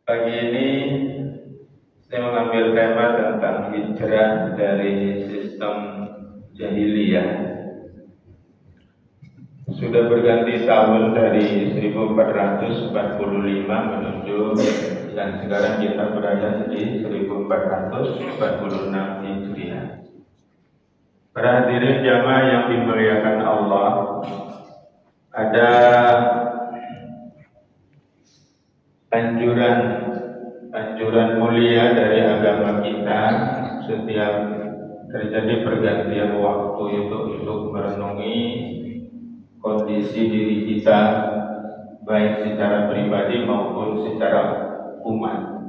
Pagi ini saya mengambil tema tentang hijrah dari sistem jahiliyah. Sudah berganti tahun dari 1445 menuju dan sekarang kita berada di 1446 Hijriah. Para hadirin jamaah yang dimuliakan Allah, ada anjuran mulia dari agama kita setiap terjadi pergantian waktu itu untuk merenungi kondisi diri kita baik secara pribadi maupun secara umat.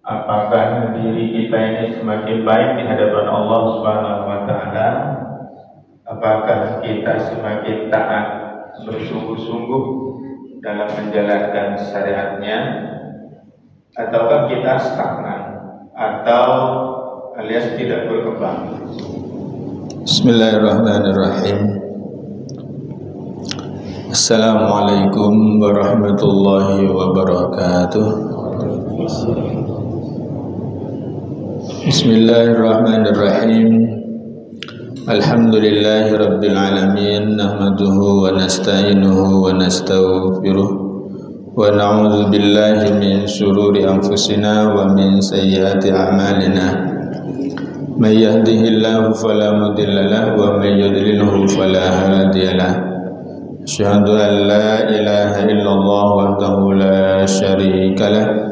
Apakah diri kita ini semakin baik di hadapan Allah Subhanahu wa taala? Apakah kita semakin taat bersungguh-sungguh dalam menjalankan syariatnya, ataukah kita stagnan atau alias tidak berkembang? Bismillahirrahmanirrahim. Assalamualaikum warahmatullahi wabarakatuh. Bismillahirrahmanirrahim. Alhamdulillahi rabbil alamin, nahmaduhu wa nasta'inuhu wa nastaghfiruh wa na'udzu billahi min shururi anfusina wa min sayyiati a'malina. May yahdihillahu fala mudilla lahu wa may yudlilhu fala hadiya lahu. Asyhadu an la ilaha illallah wahdahu la syarika lahu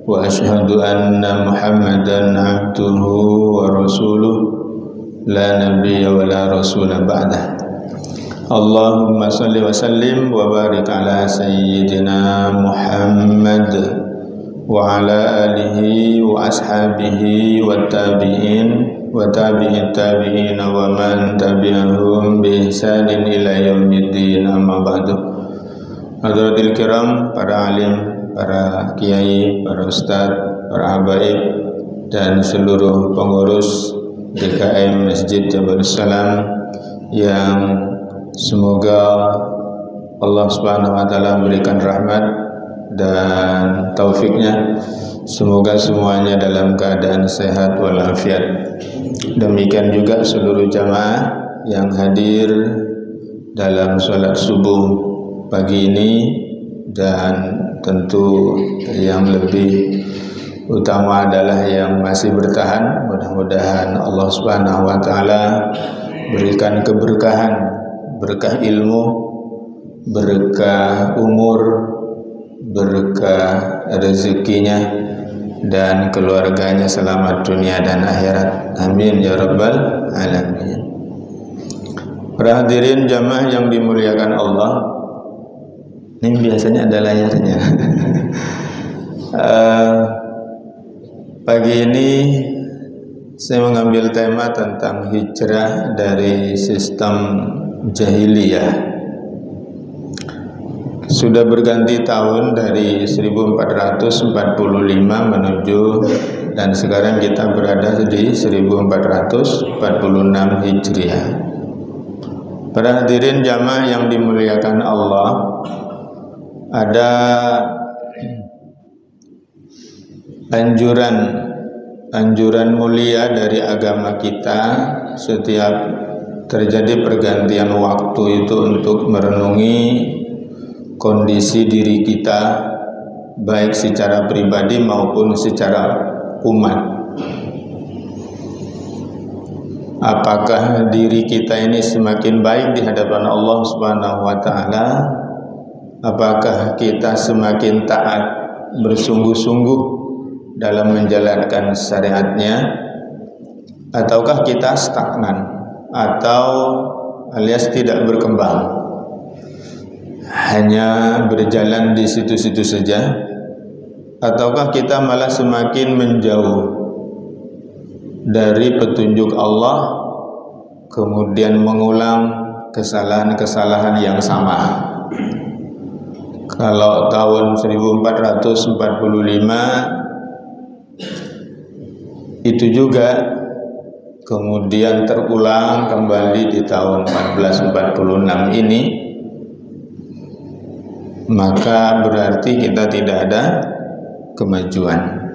wa asyhadu anna Muhammadan abduhu wa rasuluh la nabiyya wa la rasula ba'dah. Allahumma salli wa sallim wa barik ala sayyidina Muhammad wa ala alihi wa ashabihi wa tabi'in wa tabi'in tabi'in wa man tabi'ahum bi ihsanin ila yaumiddin, amma ba'du. Hadirin kiram, para alim, para kiai, para ustaz, para habaib dan seluruh pengurus DKM Masjid Jabal Salam yang semoga Allah Subhanahu wa taala memberikan rahmat dan taufiknya. Semoga semuanya dalam keadaan sehat walafiat. Demikian juga seluruh jamaah yang hadir dalam sholat subuh pagi ini, dan tentu yang lebih utama adalah yang masih bertahan. Mudah-mudahan Allah Subhanahu wa taala berikan keberkahan, berkah ilmu, berkah umur, berkah rezekinya dan keluarganya selamat dunia dan akhirat. Amin ya rabbal alamin. Para hadirin jamaah yang dimuliakan Allah, ini biasanya ada layarnya. Pagi ini saya mengambil tema tentang hijrah dari sistem jahiliyah. Sudah berganti tahun dari 1445 menuju dan sekarang kita berada di 1446 Hijriah. Para hadirin jamaah yang dimuliakan Allah, ada anjuran mulia dari agama kita setiap terjadi pergantian waktu itu untuk merenungi kondisi diri kita baik secara pribadi maupun secara umat. Apakah diri kita ini semakin baik di hadapan Allah Subhanahu wa taala? Apakah kita semakin taat bersungguh-sungguh dalam menjalankan syariatnya, ataukah kita stagnan atau alias tidak berkembang, hanya berjalan di situ-situ saja, ataukah kita malah semakin menjauh dari petunjuk Allah, kemudian mengulang kesalahan-kesalahan yang sama. Kalau tahun 1445 itu juga kemudian terulang kembali di tahun 1446 ini, maka berarti kita tidak ada kemajuan.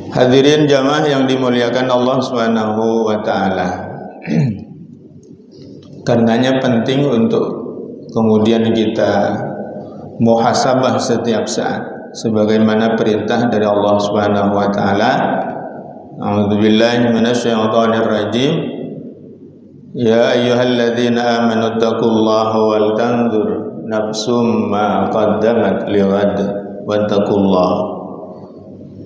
Hadirin jamaah yang dimuliakan Allah Subhanahu wa taala. Karenanya penting untuk kemudian kita muhasabah setiap saat sebagaimana perintah dari Allah Subhanahu wa taala. A'udzubillahi minasyaitonir rajim. Ya ayyuhalladzina amanu taqullaha wal tanzur nafsum ma qaddamat lighad wattaqullaha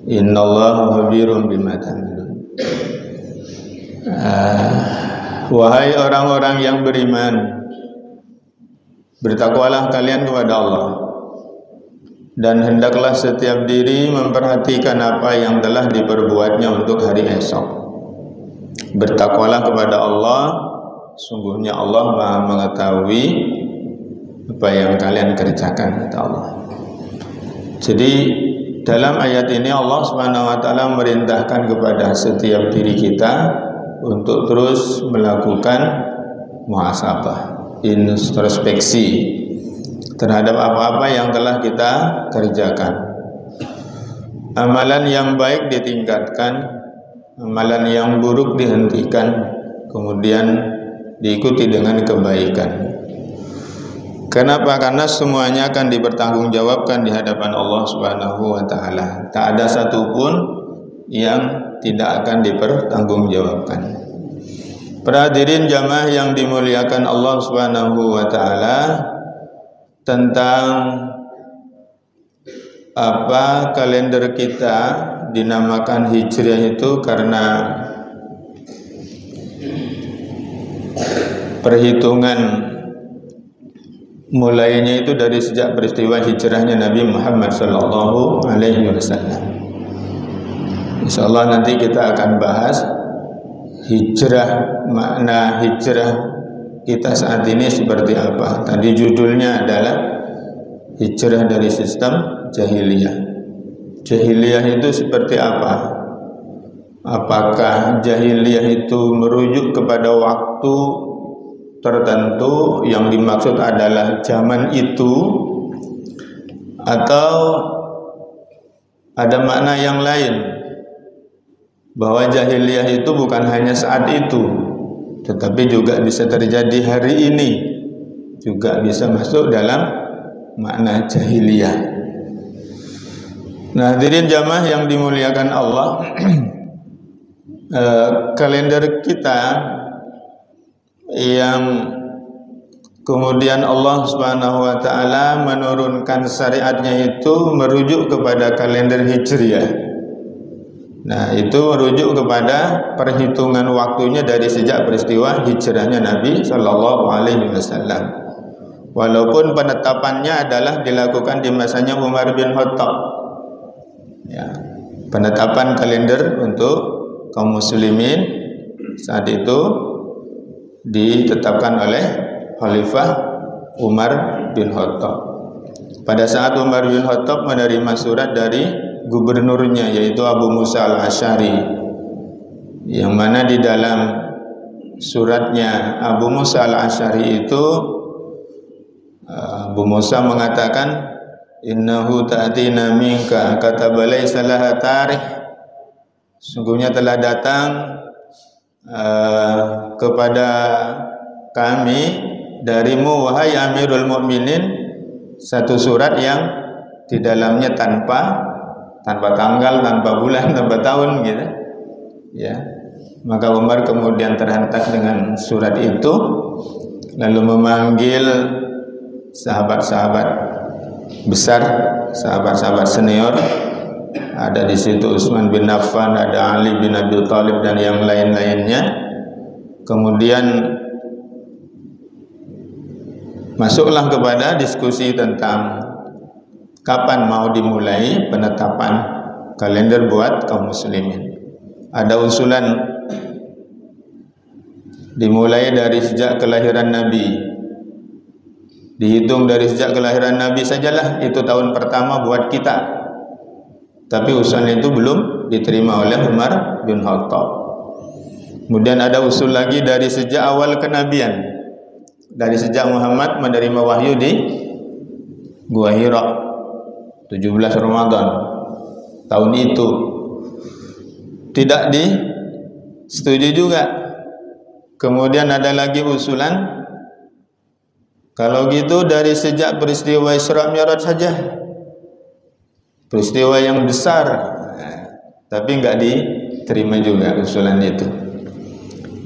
innallaha khabirum bima ta'malun. Wahai orang-orang yang beriman, bertakwalah kalian kepada Allah, dan hendaklah setiap diri memperhatikan apa yang telah diperbuatnya untuk hari esok. Bertakwalah kepada Allah, sungguhnya Allah Maha mengetahui apa yang kalian kerjakan, kata Allah. Jadi dalam ayat ini Allah Subhanahu wa taala merintahkan kepada setiap diri kita untuk terus melakukan muhasabah, introspeksi terhadap apa-apa yang telah kita kerjakan. Amalan yang baik ditingkatkan, amalan yang buruk dihentikan, kemudian diikuti dengan kebaikan. Kenapa? Karena semuanya akan dipertanggungjawabkan di hadapan Allah Subhanahu wa taala. Tak ada satupun yang tidak akan dipertanggungjawabkan. Para hadirin jamaah yang dimuliakan Allah Subhanahu wa taala, tentang apa kalender kita dinamakan Hijriah itu karena perhitungan mulainya itu dari sejak peristiwa hijrahnya Nabi Muhammad sallallahu alaihi wasallam. Insyaallah nanti kita akan bahas hijrah, makna hijrah kita saat ini seperti apa. Tadi judulnya adalah hijrah dari sistem jahiliyah. Jahiliyah itu seperti apa? Apakah jahiliyah itu merujuk kepada waktu tertentu yang dimaksud adalah zaman itu, atau ada makna yang lain, bahwa jahiliyah itu bukan hanya saat itu, tetapi juga bisa terjadi hari ini, juga bisa masuk dalam makna jahiliyah. Nah, hadirin jamaah yang dimuliakan Allah, kalender kita yang kemudian Allah Subhanahu wa taala menurunkan syariatnya itu merujuk kepada kalender Hijriah. Nah, itu merujuk kepada perhitungan waktunya dari sejak peristiwa hijrahnya Nabi sallallahu alaihi wasallam. Walaupun penetapannya adalah dilakukan di masanya Umar bin Khattab. Ya, penetapan kalender untuk kaum muslimin saat itu ditetapkan oleh Khalifah Umar bin Khattab. Pada saat Umar bin Khattab menerima surat dari gubernurnya, yaitu Abu Musa al-Asy'ari, yang mana di dalam suratnya Abu Musa al-Asy'ari itu Abu Musa mengatakan, innahu ta'tina minka kataba laysa laha tarikh, sungguhnya telah datang kepada kami darimu wahai Amirul Mukminin satu surat yang di dalamnya tanpa tanggal, tanpa bulan, tanpa tahun, gitu ya. Maka Umar kemudian terhentak dengan surat itu, lalu memanggil sahabat-sahabat besar, sahabat-sahabat senior. Ada di situ Utsman bin Affan, ada Ali bin Abi Thalib dan yang lain-lainnya. Kemudian masuklah kepada diskusi tentang kapan mau dimulai penetapan kalender buat kaum muslimin. Ada usulan dimulai dari sejak kelahiran Nabi. Dihitung dari sejak kelahiran Nabi sajalah, itu tahun pertama buat kita. Tapi usulan itu belum diterima oleh Umar bin Khattab. Kemudian ada usul lagi dari sejak awal kenabian, dari sejak Muhammad menerima wahyu di Gua Hira 17 Ramadan tahun itu. Tidak disetujui juga. Kemudian ada lagi usulan, kalau gitu dari sejak peristiwa Isra Mi'raj saja, peristiwa yang besar. Tapi enggak diterima juga usulan itu.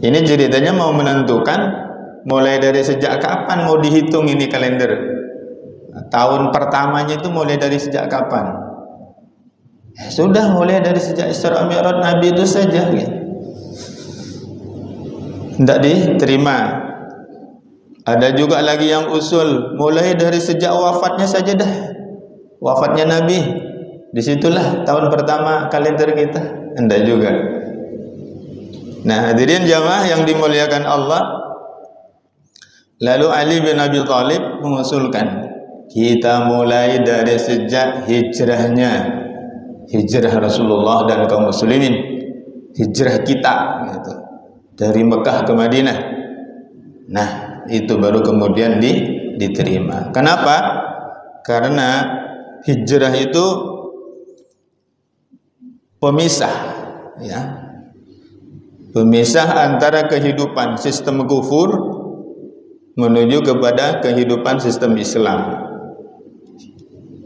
Ini ceritanya mau menentukan mulai dari sejak kapan mau dihitung ini kalender. Tahun pertamanya itu mulai dari sejak kapan? Sudah mulai dari sejak Isra Mi'raj Nabi itu saja. Tidak diterima. Ada juga lagi yang usul mulai dari sejak wafatnya saja dah. Wafatnya Nabi, disitulah tahun pertama kalender kita. Tidak juga. Nah, hadirin jamaah yang dimuliakan Allah, lalu Ali bin Abi Thalib mengusulkan kita mulai dari sejak hijrahnya, hijrah Rasulullah dan kaum muslimin, hijrah kita gitu, dari Mekah ke Madinah. Nah, itu baru kemudian diterima. Kenapa? Karena hijrah itu pemisah, ya, pemisah antara kehidupan sistem kufur menuju kepada kehidupan sistem Islam.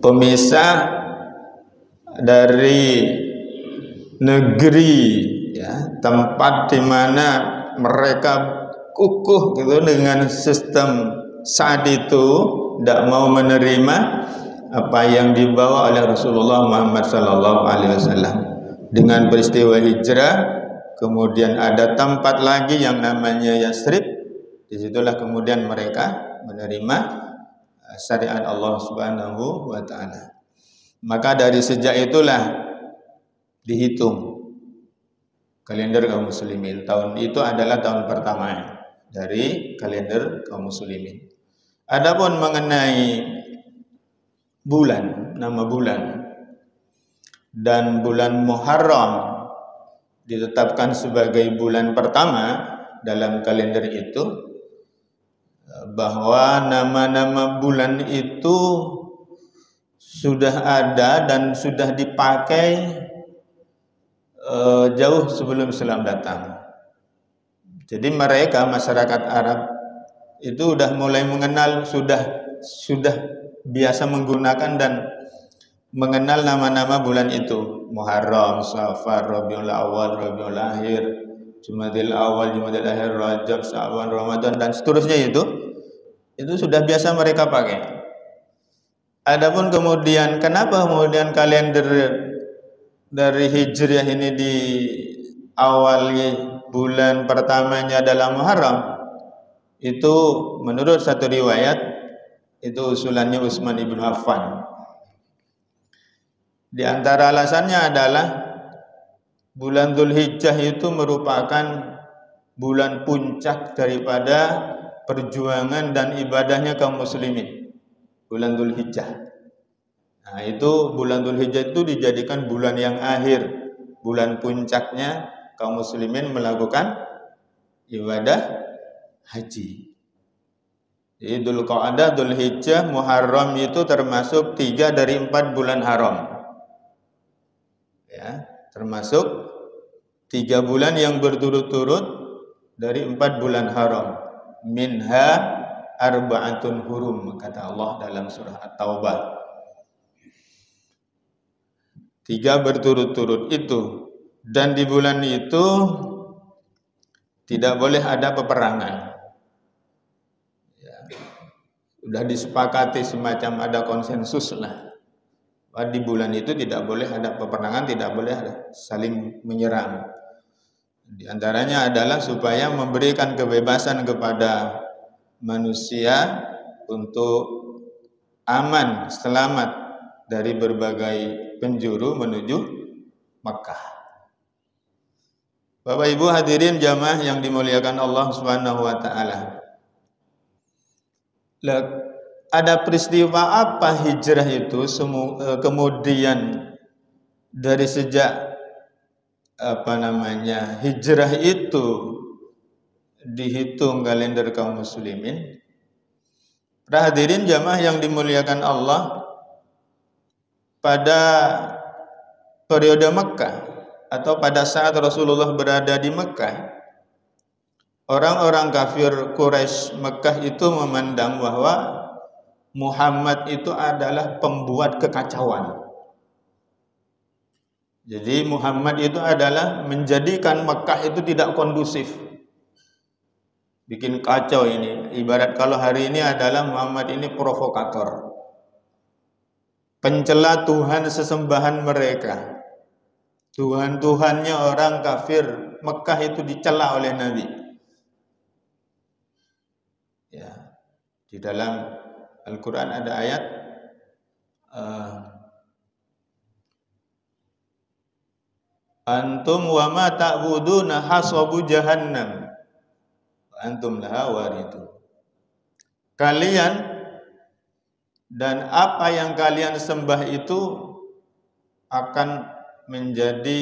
Pemisah dari negeri, ya, tempat di mana mereka kukuh gitu dengan sistem saat itu, tidak mau menerima apa yang dibawa oleh Rasulullah Muhammad SAW. Dengan peristiwa hijrah, kemudian ada tempat lagi yang namanya Yasrib. Disitulah kemudian mereka menerima syariat Allah Subhanahu wa Ta'ala. Maka dari sejak itulah dihitung kalender kaum muslimin. Tahun itu adalah tahun pertama dari kalender kaum muslimin. Adapun mengenai bulan, nama bulan dan bulan Muharram ditetapkan sebagai bulan pertama dalam kalender itu, bahwa nama-nama bulan itu sudah ada dan sudah dipakai jauh sebelum Islam datang. Jadi mereka, masyarakat Arab itu sudah mulai mengenal, sudah biasa menggunakan dan mengenal nama-nama bulan itu. Muharram, Safar, Rabiul Awal, Rabiul Akhir, Jumadil Awal, Jumadil Akhir, Rajab, Sya'ban, Ramadan dan seterusnya itu sudah biasa mereka pakai. Adapun kemudian kenapa kemudian kalender dari Hijriah ini di awali bulan pertamanya adalah Muharram? Itu menurut satu riwayat itu usulannya Utsman ibn Affan. Di antara alasannya adalah bulan Dzulhijjah itu merupakan bulan puncak daripada perjuangan dan ibadahnya kaum muslimin. Bulan Dzulhijjah. Nah, itu bulan Dzulhijjah itu dijadikan bulan yang akhir, bulan puncaknya kaum muslimin melakukan ibadah haji. Jadi Dzulqa'dah, Dzulhijjah, Muharram itu termasuk 3 dari 4 bulan haram. Ya, termasuk 3 bulan yang berturut-turut dari 4 bulan haram. Minha arba'atun hurum, kata Allah dalam surah At-Taubah. 3 berturut-turut itu, dan di bulan itu tidak boleh ada peperangan. Ya, sudah disepakati semacam ada konsensus lah. Di bulan itu tidak boleh ada peperangan, tidak boleh ada saling menyerang. Di antaranya adalah supaya memberikan kebebasan kepada manusia untuk aman, selamat dari berbagai penjuru menuju Makkah. Bapak Ibu hadirin jamaah yang dimuliakan Allah Subhanahu wa Ta'ala. Ada peristiwa apa hijrah itu kemudian dari sejak hijrah itu dihitung kalender kaum muslimin? Hadirin jamaah yang dimuliakan Allah, pada periode Mekah atau pada saat Rasulullah berada di Mekah, orang-orang kafir Quraisy Mekah itu memandang bahwa Muhammad itu adalah pembuat kekacauan. Jadi Muhammad itu adalah menjadikan Mekah itu tidak kondusif, bikin kacau ini. Ibarat kalau hari ini adalah Muhammad ini provokator, pencela Tuhan sesembahan mereka. Tuhan-tuhannya orang kafir Mekah itu dicela oleh Nabi. Ya, di dalam Al-Quran ada ayat antum wa ma ta'buduna hasabu jahannam antum laha waridun. Kalian dan apa yang kalian sembah itu akan menjadi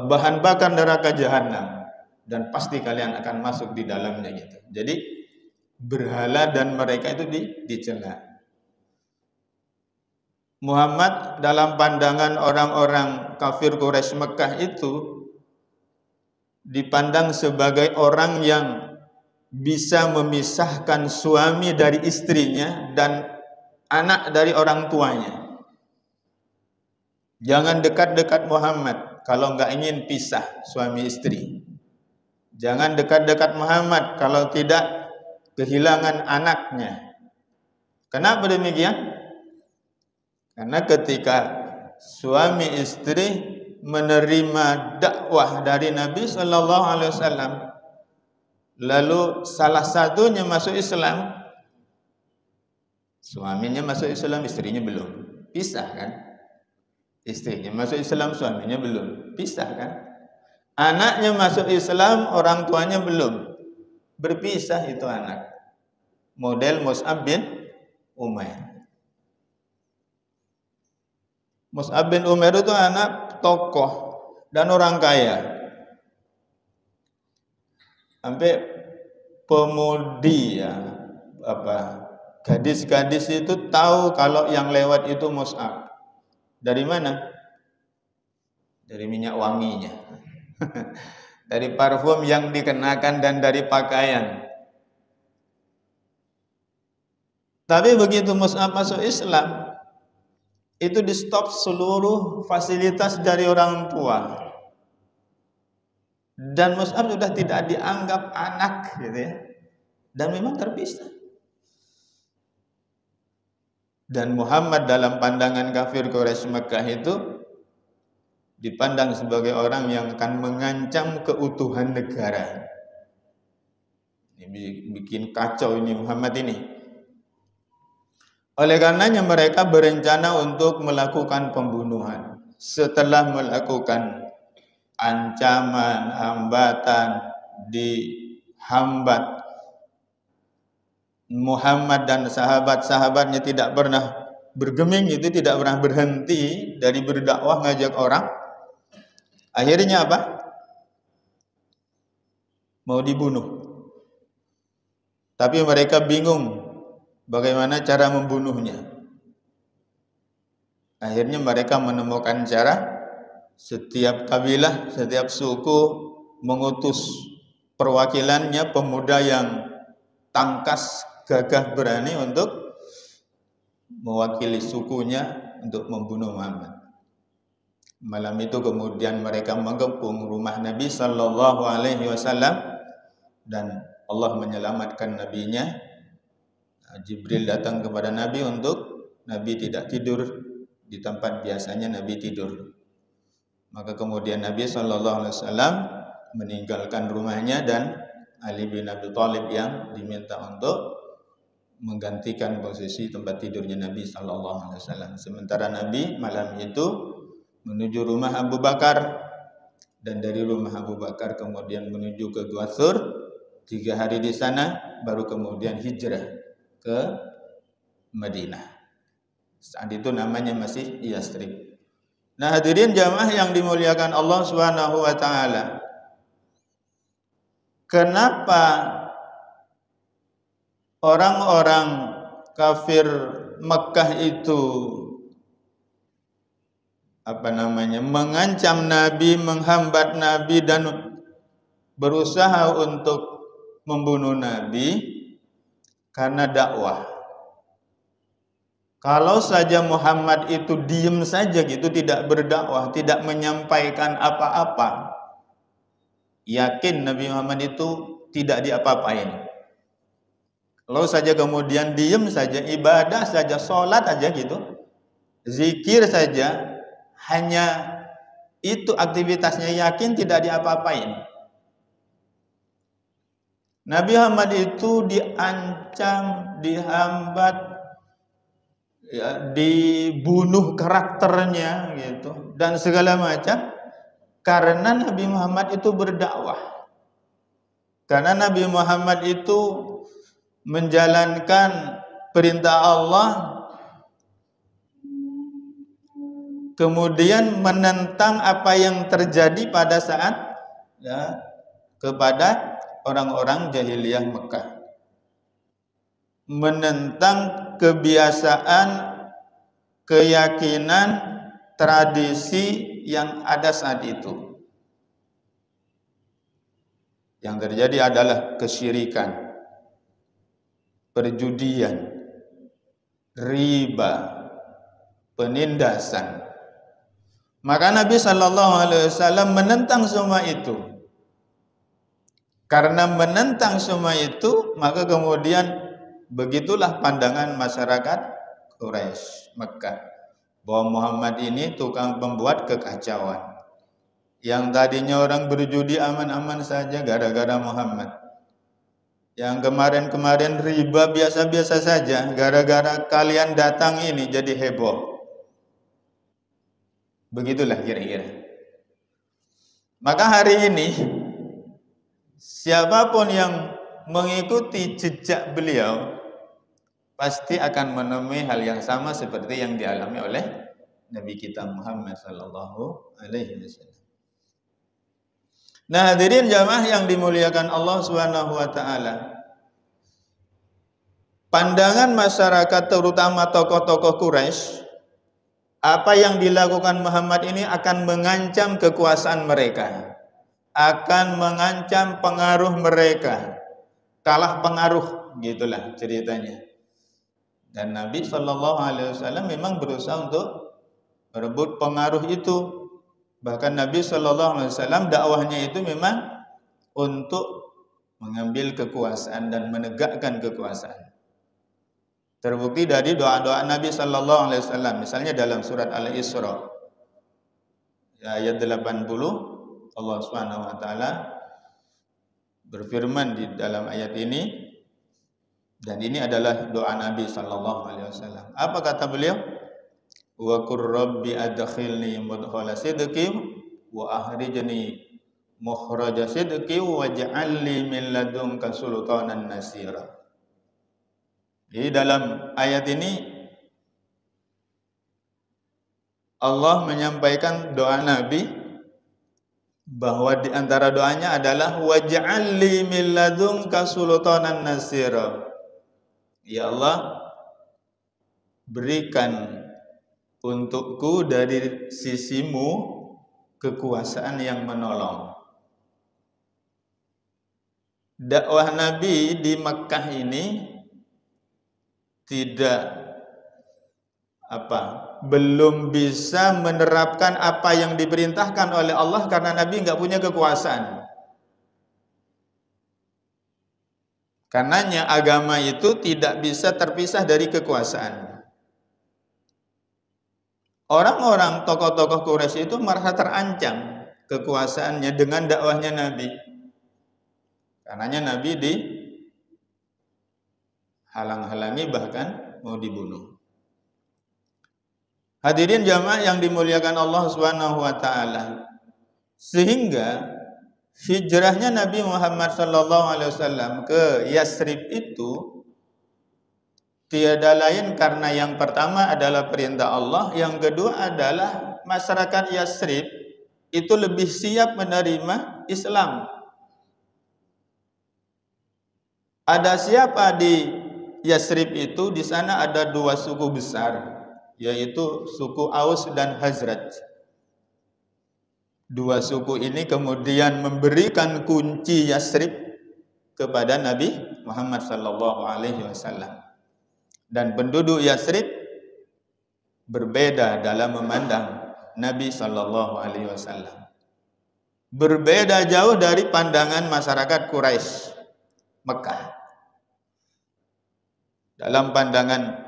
bahan bakar neraka jahanam, dan pasti kalian akan masuk di dalamnya gitu. Jadi berhala dan mereka itu dicela. Muhammad dalam pandangan orang-orang kafir Quraisy Mekah itu dipandang sebagai orang yang bisa memisahkan suami dari istrinya dan anak dari orang tuanya. Jangan dekat-dekat Muhammad kalau enggak ingin pisah suami istri. Jangan dekat-dekat Muhammad kalau tidak kehilangan anaknya. Kenapa demikian? Karena ketika suami istri menerima dakwah dari Nabi Sallallahu Alaihi Wasallam, lalu salah satunya masuk Islam, suaminya masuk Islam, istrinya belum, pisah kan? Istrinya masuk Islam, suaminya belum, pisah kan? Anaknya masuk Islam, orang tuanya belum, berpisah itu anak. Model Mus'ab bin Umair. Mus'ab bin Umair itu anak tokoh dan orang kaya. Sampai pemudi ya, gadis-gadis itu tahu kalau yang lewat itu Mus'ab. Dari mana? Dari minyak wanginya. Dari parfum yang dikenakan dan dari pakaian. Tapi begitu Mus'ab masuk Islam, itu di stop seluruh fasilitas dari orang tua. Dan Mus'ab sudah tidak dianggap anak gitu ya. Dan memang terpisah. Dan Muhammad dalam pandangan kafir Quraisy Mekah itu dipandang sebagai orang yang akan mengancam keutuhan negara. Ini bikin kacau ini Muhammad ini. Oleh karenanya mereka berencana untuk melakukan pembunuhan. Setelah melakukan ancaman, hambatan, dihambat, Muhammad dan sahabat-sahabatnya tidak pernah bergeming, itu tidak pernah berhenti dari berdakwah ngajak orang. Akhirnya apa? Mau dibunuh. Tapi mereka bingung bagaimana cara membunuhnya. Akhirnya mereka menemukan cara, setiap kabilah, setiap suku mengutus perwakilannya, pemuda yang tangkas, gagah, berani untuk mewakili sukunya untuk membunuh Muhammad. Malam itu kemudian mereka mengepung rumah Nabi Sallallahu Alaihi Wasallam dan Allah menyelamatkan nabinya. Jibril datang kepada Nabi untuk Nabi tidak tidur di tempat biasanya Nabi tidur. Maka kemudian Nabi Sallallahu Alaihi Wasallam meninggalkan rumahnya dan Ali bin Abi Thalib yang diminta untuk menggantikan posisi tempat tidurnya Nabi Sallallahu Alaihi Wasallam. Sementara Nabi malam itu menuju rumah Abu Bakar, dan dari rumah Abu Bakar kemudian menuju ke Gua Thur. 3 hari di sana baru kemudian hijrah ke Madinah. Saat itu namanya masih Yathrib. Nah, hadirin jamaah yang dimuliakan Allah Subhanahu wa taala. Kenapa orang-orang kafir Mekah itu mengancam Nabi, menghambat Nabi dan berusaha untuk membunuh Nabi karena dakwah. Kalau saja Muhammad itu diam saja gitu, tidak berdakwah, tidak menyampaikan apa-apa, yakin Nabi Muhammad itu tidak diapa-apain. Kalau saja kemudian diam saja, ibadah saja, sholat aja gitu, zikir saja, hanya itu aktivitasnya, yakin tidak diapa-apain. Nabi Muhammad itu diancam, dihambat, ya, dibunuh karakternya gitu dan segala macam karena Nabi Muhammad itu berdakwah. Karena Nabi Muhammad itu menjalankan perintah Allah, kemudian menentang apa yang terjadi pada saat kepada orang-orang jahiliyah Mekah, menentang kebiasaan, keyakinan, tradisi yang ada saat itu. Yang terjadi adalah kesyirikan, perjudian, riba, penindasan. Maka Nabi SAW menentang semua itu. Karena menentang semua itu, maka kemudian begitulah pandangan masyarakat Quraisy Mekah, bahwa Muhammad ini tukang pembuat kekacauan. Yang tadinya orang berjudi aman-aman saja gara-gara Muhammad. Yang kemarin-kemarin riba biasa-biasa saja, gara-gara kalian datang ini jadi heboh. Begitulah kira-kira. Maka hari ini siapapun yang mengikuti jejak beliau pasti akan menemui hal yang sama seperti yang dialami oleh Nabi kita Muhammad sallallahu alaihi wasallam. Nah, hadirin jamaah yang dimuliakan Allah Subhanahu wa taala. Pandangan masyarakat terutama tokoh-tokoh Quraisy, apa yang dilakukan Muhammad ini akan mengancam kekuasaan mereka, akan mengancam pengaruh mereka, kalah pengaruh, gitulah ceritanya. Dan Nabi SAW memang berusaha untuk merebut pengaruh itu. Bahkan Nabi SAW dakwahnya itu memang untuk mengambil kekuasaan dan menegakkan kekuasaan. Terbukti dari doa-doa Nabi SAW, misalnya dalam surat Al-Isra ayat 80, Allah Subhanahu wa taala berfirman di dalam ayat ini, dan ini adalah doa Nabi SAW. Apa kata beliau? Wa qur rabbi adkhilni mudkhala sidqi wa akhrijni mukhraja sidqi waj'al li min ladunka sultanan nasira. Di dalam ayat ini Allah menyampaikan doa Nabi, bahwa di antara doanya adalah waj'al li min ladunka sultanan nasira. Ya Allah, berikan untukku dari sisimu kekuasaan yang menolong. Dakwah Nabi di Mekah ini belum bisa menerapkan apa yang diperintahkan oleh Allah karena Nabi nggak punya kekuasaan. Karenanya agama itu tidak bisa terpisah dari kekuasaan. Orang-orang tokoh-tokoh Quraisy itu merasa terancam kekuasaannya dengan dakwahnya Nabi. Karenanya Nabi dihalang-halangi, bahkan mau dibunuh. Hadirin jamaah yang dimuliakan Allah Subhanahu wa taala. Sehingga hijrahnya Nabi Muhammad SAW ke Yasrib itu tiada lain karena yang pertama adalah perintah Allah, yang kedua adalah masyarakat Yasrib itu lebih siap menerima Islam. Ada siapa di Yasrib itu di sana ada dua suku besar, yaitu suku Aus dan Khazraj. Dua suku ini kemudian memberikan kunci Yasrib kepada Nabi Muhammad sallallahu alaihi wasallam. Dan penduduk Yasrib berbeda dalam memandang Nabi sallallahu alaihi wasallam. Berbeda jauh dari pandangan masyarakat Quraisy Mekah. Dalam pandangan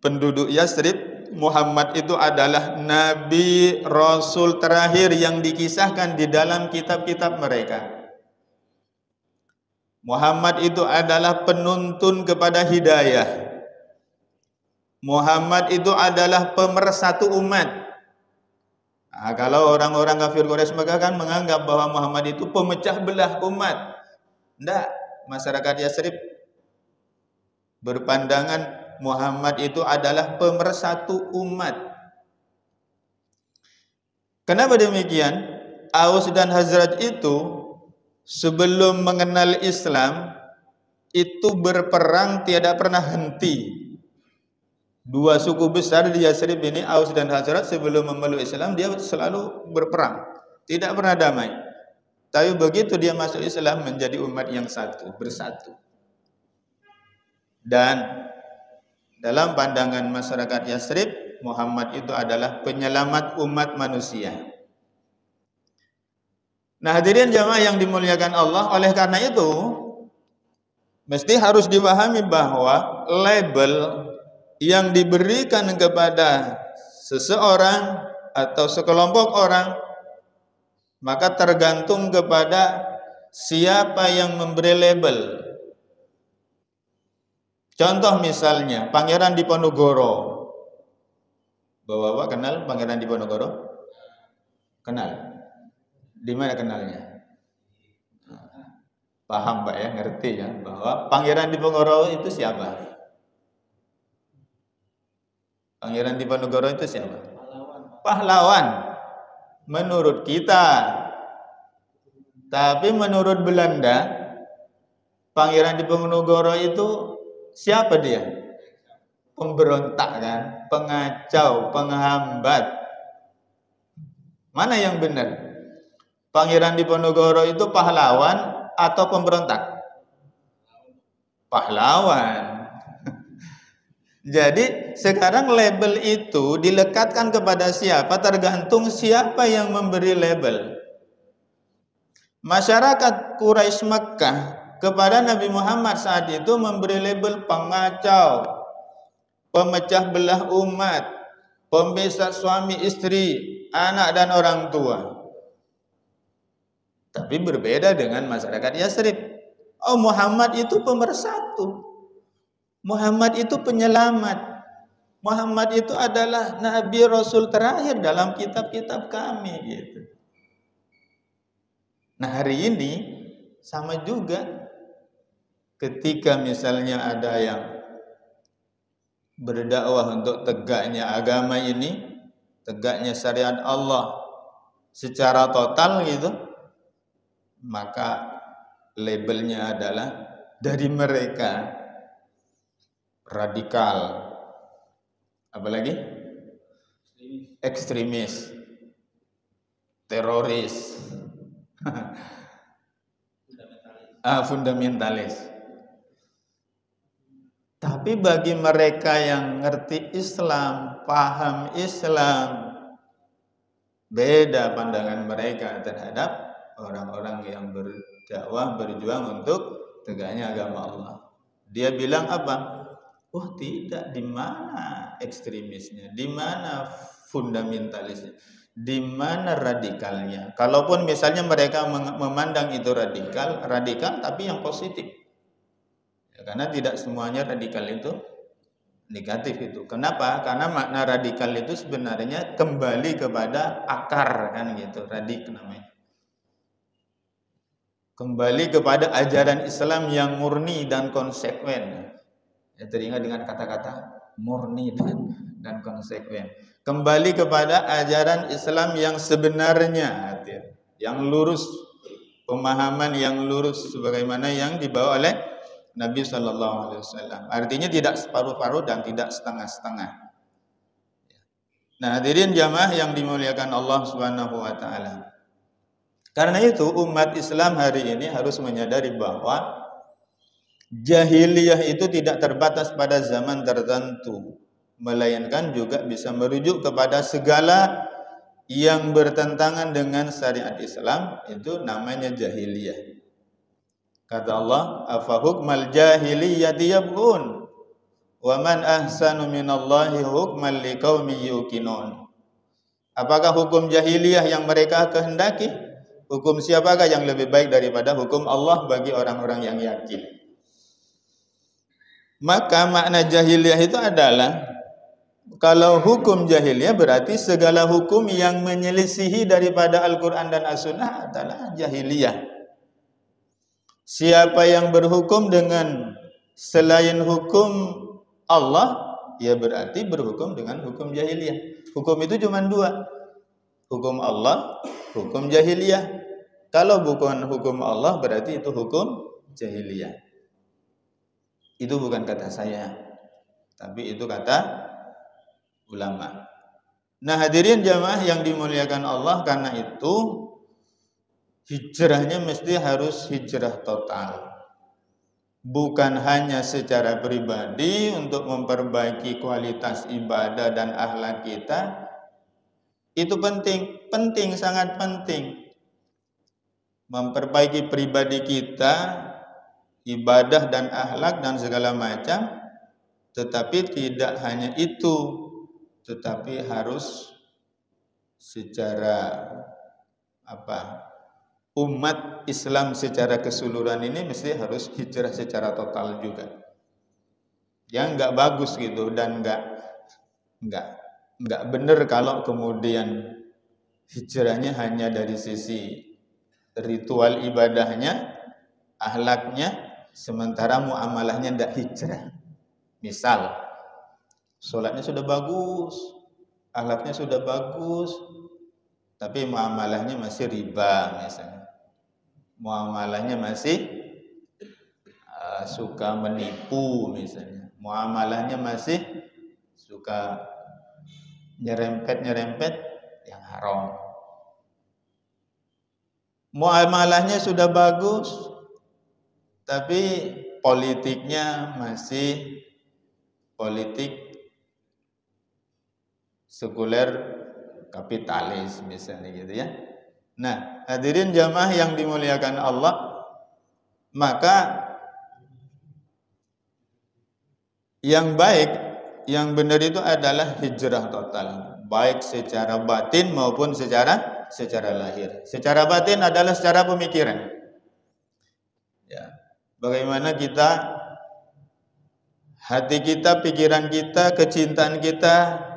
penduduk Yasrib, Muhammad itu adalah Nabi Rasul terakhir yang dikisahkan di dalam kitab-kitab mereka. Muhammad itu adalah penuntun kepada hidayah. Muhammad itu adalah pemersatu umat. Nah, kalau orang-orang kafir Quraisy Mekah kan menganggap bahwa Muhammad itu pemecah belah umat. Tidak, masyarakat Yasrib berpandangan Muhammad itu adalah pemersatu umat. Kenapa demikian? Aus dan Khazraj itu sebelum mengenal Islam itu berperang tiada pernah henti. Dua suku besar di Yasrib ini, Aus dan Khazraj, sebelum memeluk Islam dia selalu berperang, tidak pernah damai. Tapi begitu dia masuk Islam menjadi umat yang satu, bersatu. Dan dalam pandangan masyarakat Yasrib, Muhammad itu adalah penyelamat umat manusia. Nah, hadirin jamaah yang dimuliakan Allah, oleh karena itu mesti harus dipahami bahwa label yang diberikan kepada seseorang atau sekelompok orang maka tergantung kepada siapa yang memberi label. Contoh misalnya Pangeran Diponegoro. Bapak-bapak kenal Pangeran Diponegoro? Kenal? Di mana kenalnya? Paham Pak ya, ngerti ya bahwa Pangeran Diponegoro itu siapa? Pangeran Diponegoro itu siapa? Pahlawan. Menurut kita. Tapi menurut Belanda, Pangeran Diponegoro itu siapa dia? Pemberontak kan, pengacau, penghambat. Mana yang benar? Pangeran Diponegoro itu pahlawan atau pemberontak? Pahlawan. Jadi sekarang label itu dilekatkan kepada siapa, tergantung siapa yang memberi label. Masyarakat Quraisy Mekah kepada Nabi Muhammad saat itu memberi label pengacau, pemecah belah umat, pembesar suami istri, anak dan orang tua. Tapi berbeda dengan masyarakat Yasrib. Oh, Muhammad itu pemersatu. Muhammad itu penyelamat. Muhammad itu adalah Nabi Rasul terakhir dalam kitab-kitab kami gitu. Nah, hari ini sama juga ketika misalnya ada yang berdakwah untuk tegaknya agama ini, tegaknya syariat Allah secara total gitu, maka labelnya adalah dari mereka radikal, apalagi ekstremis, teroris, fundamentalis. Tapi bagi mereka yang ngerti Islam, paham Islam, beda pandangan mereka terhadap orang-orang yang berdakwah, berjuang untuk tegaknya agama Allah. Dia bilang apa? Oh tidak, di mana ekstremisnya, di mana fundamentalisnya, di mana radikalnya. Kalaupun misalnya mereka memandang itu radikal tapi yang positif. Ya, karena tidak semuanya radikal itu negatif itu. Kenapa? Karena makna radikal itu sebenarnya kembali kepada akar kan gitu, radik namanya. Kembali kepada ajaran Islam yang murni dan konsekuen. Ya, teringat dengan kata-kata murni dan konsekuen. Kembali kepada ajaran Islam yang sebenarnya, yang lurus, pemahaman yang lurus sebagaimana yang dibawa oleh Nabi SAW. Artinya tidak separuh-paruh dan tidak setengah-setengah. Nah, hadirin jamaah yang dimuliakan Allah Subhanahu wa taala. Karena itu umat Islam hari ini harus menyadari bahwa jahiliyah itu tidak terbatas pada zaman tertentu, melainkan juga bisa merujuk kepada segala yang bertentangan dengan syariat Islam, itu namanya jahiliyah. Kata Allah, afa hukmal jahiliyyati yabghun wa man ahsanu minallahi hukman liqaumin yuqinun. Apakah hukum jahiliyah yang mereka kehendaki? Hukum siapakah yang lebih baik daripada hukum Allah bagi orang-orang yang yakin? Maka makna jahiliyah itu adalah, kalau hukum jahiliyah berarti segala hukum yang menyelisihi daripada Al-Quran dan As-Sunnah adalah jahiliyah. Siapa yang berhukum dengan selain hukum Allah, ya berarti berhukum dengan hukum jahiliyah. Hukum itu cuma dua, hukum Allah, hukum jahiliyah. Kalau bukan hukum Allah berarti itu hukum jahiliyah. Itu bukan kata saya, tapi itu kata ulama. Nah, hadirin jamaah yang dimuliakan Allah, karena itu hijrahnya mesti harus hijrah total. Bukan hanya secara pribadi untuk memperbaiki kualitas ibadah dan akhlak kita. Itu penting, sangat penting. Memperbaiki pribadi kita, ibadah dan akhlak dan segala macam. Tetapi tidak hanya itu, tetapi harus secara umat Islam secara keseluruhan ini mesti harus hijrah secara total juga. Yang enggak bagus gitu, dan enggak benar kalau kemudian hijrahnya hanya dari sisi ritual ibadahnya, akhlaknya, sementara muamalahnya enggak hijrah. Misal, sholatnya sudah bagus, akhlaknya sudah bagus, tapi muamalahnya masih riba misalnya. Muamalahnya masih suka menipu misalnya. Muamalahnya masih suka nyerempet yang haram. Muamalahnya sudah bagus, tapi politiknya masih politik sekuler kapitalis misalnya gitu ya. Nah, hadirin jamaah yang dimuliakan Allah, maka yang baik, yang benar itu adalah hijrah total, baik secara batin maupun secara lahir. Secara batin adalah secara pemikiran. Ya, bagaimana kita, hati kita, pikiran kita, kecintaan kita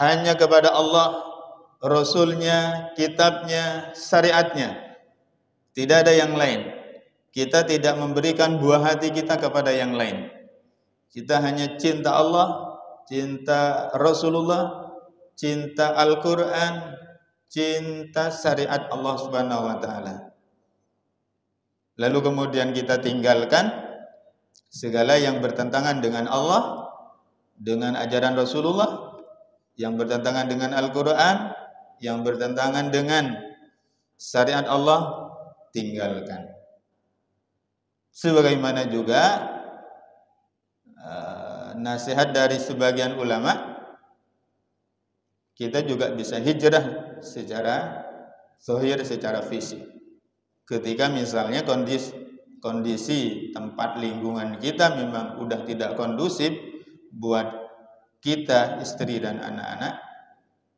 hanya kepada Allah, Rasulnya, kitabnya, syariatnya. Tidak ada yang lain. Kita tidak memberikan buah hati kita kepada yang lain. Kita hanya cinta Allah, cinta Rasulullah, cinta Al-Quran, cinta syariat Allah Subhanahu wa ta'ala. Lalu kemudian kita tinggalkan segala yang bertentangan dengan Allah, dengan ajaran Rasulullah, yang bertentangan dengan Al-Quran, yang bertentangan dengan syariat Allah, tinggalkan. Sebagaimana juga nasihat dari sebagian ulama, kita juga bisa hijrah secara zahir, secara fisik. Ketika misalnya kondisi tempat lingkungan kita memang udah tidak kondusif buat kita, istri dan anak-anak,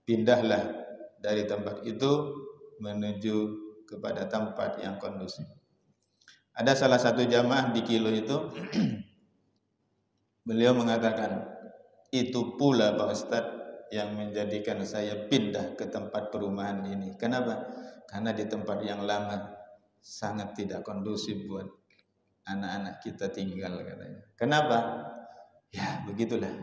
pindahlah dari tempat itu menuju kepada tempat yang kondusif. Ada salah satu jamaah di Kilo itu, beliau mengatakan, itu pula Pak Ustadz yang menjadikan saya pindah ke tempat perumahan ini. Kenapa? Karena di tempat yang lama sangat tidak kondusif buat anak-anak kita tinggal, katanya. Kenapa? Ya begitulah.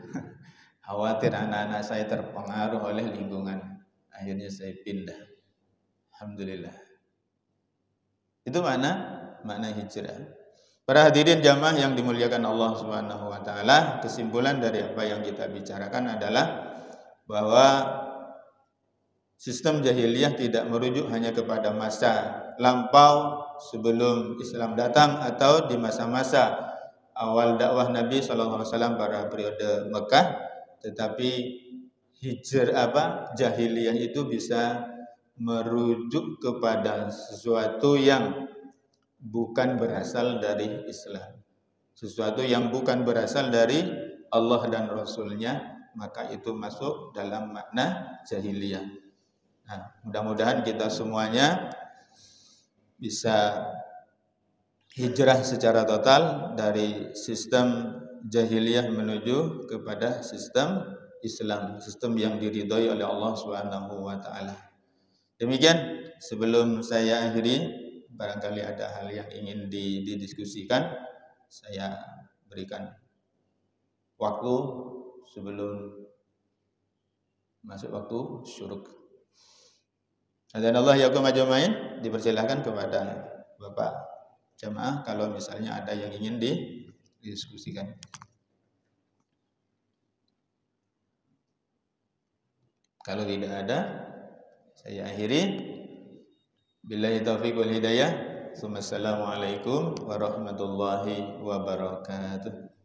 Khawatir anak-anak saya terpengaruh oleh lingkungan. Akhirnya saya pindah. Alhamdulillah. Itu makna hijrah. Para hadirin jamaah yang dimuliakan Allah Subhanahu wa taala, kesimpulan dari apa yang kita bicarakan adalah bahwa sistem jahiliyah tidak merujuk hanya kepada masa lampau sebelum Islam datang atau di masa-masa awal dakwah Nabi SAW pada periode Mekah, tetapi jahiliyah itu bisa merujuk kepada sesuatu yang bukan berasal dari Islam, sesuatu yang bukan berasal dari Allah dan Rasulnya, maka itu masuk dalam makna jahiliyah. Nah, mudah-mudahan kita semuanya bisa hijrah secara total dari sistem jahiliyah menuju kepada sistem Islam, sistem yang diridhoi oleh Allah Subhanahu wa taala. Demikian, sebelum saya akhiri, barangkali ada hal yang ingin didiskusikan, saya berikan waktu sebelum masuk waktu syuruk. Dan Allah yakum ajmain, dipersilahkan kepada Bapak jamaah kalau misalnya ada yang ingin didiskusikan. Kalau tidak ada, saya akhiri. Billahi taufiq wal hidayah. Assalamualaikum warahmatullahi wabarakatuh.